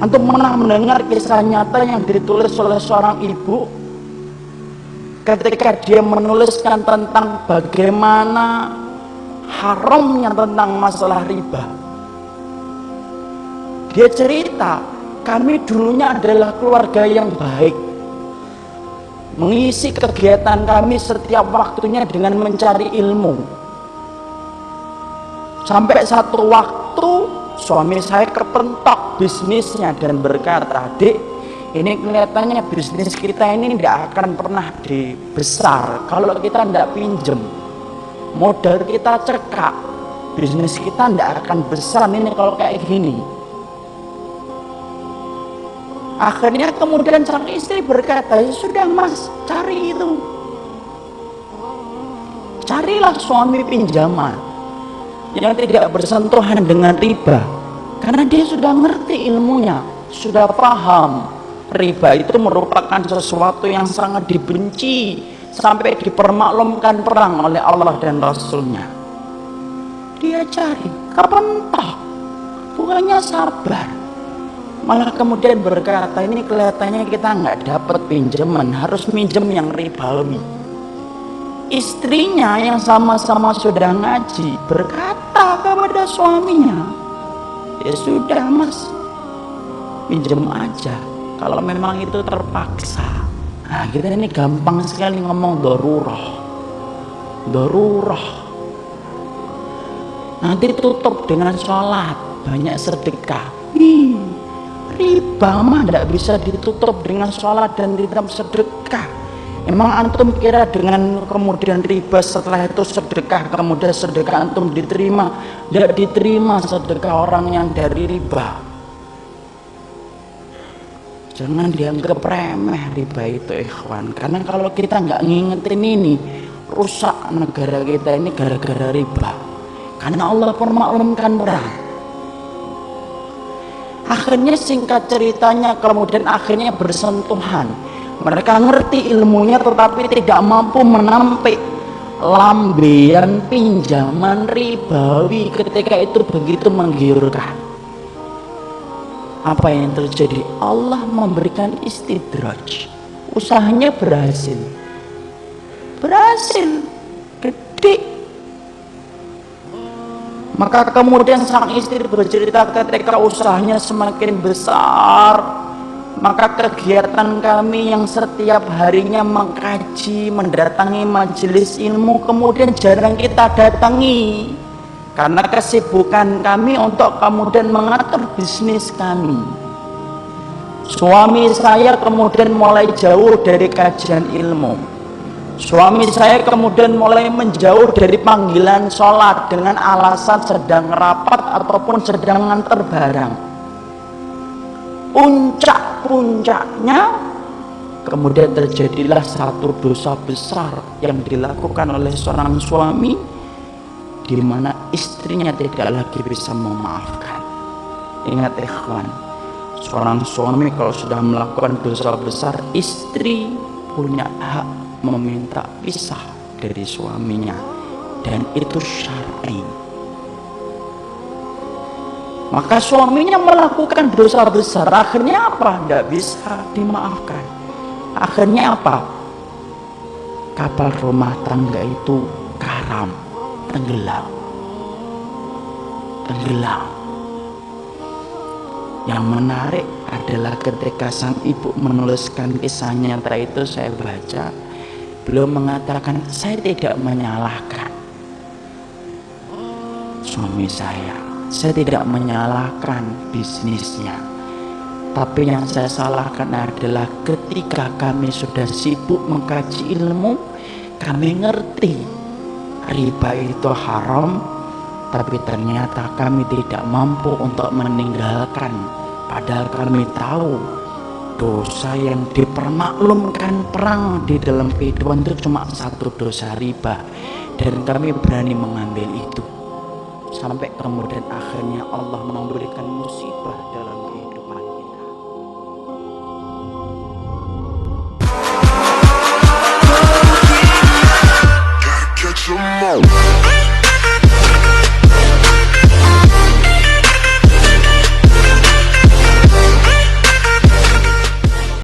Antum pernah mendengar kisah nyata yang ditulis oleh seorang ibu ketika dia menuliskan tentang bagaimana haramnya tentang masalah riba. Dia cerita, kami dulunya adalah keluarga yang baik, mengisi kegiatan kami setiap waktunya dengan mencari ilmu. Sampai satu waktu suami saya kepentok bisnisnya dan berkata, "Dek, ini kelihatannya bisnis kita ini tidak akan pernah dibesar kalau kita tidak pinjem. Modal kita cekak, bisnis kita tidak akan besar ini kalau kayak gini." Akhirnya kemudian sang istri berkata, "Ya sudah mas, cari itu. Carilah suami pinjaman yang tidak bersentuhan dengan riba." Karena dia sudah ngerti ilmunya, sudah paham riba itu merupakan sesuatu yang sangat dibenci sampai dipermaklumkan perang oleh Allah dan Rasulnya. Dia cari, kapan toh? Bukannya sabar, malah kemudian berkata, ini kelihatannya kita nggak dapat pinjaman, harus minjem yang ribawi. Istrinya yang sama-sama sudah ngaji berkata kepada suaminya, "Ya sudah mas, pinjam aja kalau memang itu terpaksa." Nah kita ini gampang sekali ngomong darurah. Nanti tutup dengan sholat, banyak sedekah. Riba mah tidak bisa ditutup dengan sholat dan tidak sedekah. Emang antum kira dengan kemudian riba setelah itu sedekah, kemudian sedekah antum diterima? Tidak diterima sedekah orang yang dari riba. Jangan dianggap remeh riba itu ikhwan, karena kalau kita nggak ngingetin ini, rusak negara kita ini gara-gara riba. Karena Allah permaklumkan perang. Akhirnya singkat ceritanya kemudian akhirnya bersentuhan. Mereka ngerti ilmunya tetapi tidak mampu menampik lambean pinjaman ribawi ketika itu begitu menggiurkan. Apa yang terjadi? Allah memberikan istidraj. Usahanya berhasil gede. Maka kemudian sang istri bercerita ketika usahanya semakin besar, maka kegiatan kami yang setiap harinya mengkaji, mendatangi majelis ilmu kemudian jarang kita datangi karena kesibukan kami untuk kemudian mengatur bisnis kami. Suami saya kemudian mulai jauh dari kajian ilmu. Suami saya kemudian mulai menjauh dari panggilan sholat dengan alasan sedang rapat ataupun sedang nganter barang. Puncaknya kemudian terjadilah satu dosa besar yang dilakukan oleh seorang suami, di mana istrinya tidak lagi bisa memaafkan. Ingat ikhwan, seorang suami kalau sudah melakukan dosa besar, istri punya hak meminta pisah dari suaminya, dan itu syar'i. Maka suaminya melakukan dosa besar, akhirnya apa? Tidak bisa dimaafkan. Akhirnya apa? Kapal rumah tangga itu karam, tenggelam. Yang menarik adalah ketika sang ibu menuliskan kisah nyata itu, saya baca, beliau mengatakan, "Saya tidak menyalahkan suami saya tidak menyalahkan bisnisnya, tapi yang saya salahkan adalah ketika kami sudah sibuk mengkaji ilmu, kami ngerti riba itu haram, tapi ternyata kami tidak mampu untuk meninggalkan, padahal kami tahu dosa yang dipermaklumkan perang di dalam kehidupan itu cuma satu dosa riba, dan kami berani mengambil itu." Sampai kemudian akhirnya Allah memberikan musibah dalam